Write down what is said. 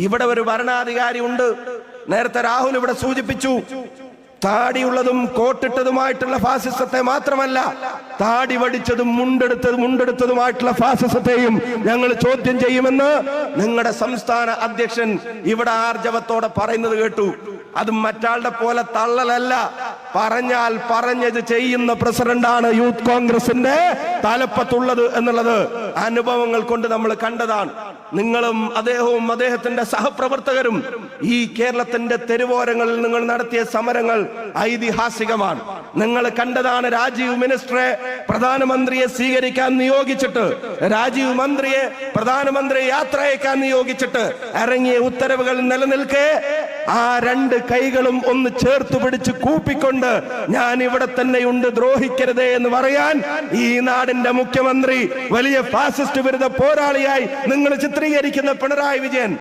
ഇവിടെ ഒരു ഭരണാധികാരി ഉണ്ട്. നേരത്തെ രാഹുൽ ഇവിടെ സൂചിപ്പിച്ചു, താടിയുള്ളതും കോട്ടിട്ടതുമായിട്ടുള്ള ഫാസിസത്തെ മാത്രമല്ല, താടി വടിച്ചതും മുണ്ടെടുത്തതുമായിട്ടുള്ള ഫാസിസത്തെയും ഞങ്ങൾ ചോദ്യം ചെയ്യുമെന്ന് നിങ്ങളുടെ സംസ്ഥാന അധ്യക്ഷൻ ഇവിടെ ആർജവത്തോടെ പറയുന്നത് കേട്ടു. അത് മറ്റാളുടെ പോലെ തള്ളലല്ല, പറഞ്ഞാൽ പറഞ്ഞത് ചെയ്യുന്ന പ്രസിഡന്റാണ് യൂത്ത് കോൺഗ്രസിന്റെ തലപ്പത്തുള്ളത് എന്നുള്ളത് അനുഭവങ്ങൾ കൊണ്ട് നമ്മൾ കണ്ടതാണ്. നിങ്ങളും അദ്ദേഹവും അദ്ദേഹത്തിന്റെ സഹപ്രവർത്തകരും ഈ കേരളത്തിന്റെ തെരുവോരങ്ങളിൽ നിങ്ങൾ നടത്തിയ സമരങ്ങൾ ഐതിഹാസികമാണ്. നിങ്ങൾ കണ്ടതാണ്. രാജീവ് മിനിസ്റ്ററെ പ്രധാനമന്ത്രിയെ സ്വീകരിക്കാൻ നിയോഗിച്ചിട്ട്, രാജീവ് മന്ത്രിയെ പ്രധാനമന്ത്രിയെ യാത്ര അയക്കാൻ നിയോഗിച്ചിട്ട് ഇറങ്ങിയ ഉത്തരവുകൾ നിലനിൽക്കെ ആ രണ്ട് കൈകളും ഒന്ന് ചേർത്ത് പിടിച്ച് കൂപ്പിക്കൊണ്ട് ഞാൻ ഇവിടെ തന്നെയുണ്ട്, ദ്രോഹിക്കരുതേ എന്ന് പറയാൻ ഈ നാടിന്റെ മുഖ്യമന്ത്രി വലിയ ഫാസിസ്റ്റ് വിരുദ്ധ പോരാളിയായി നിങ്ങൾ ചിത്രീകരിക്കുന്ന പിണറായി വിജയൻ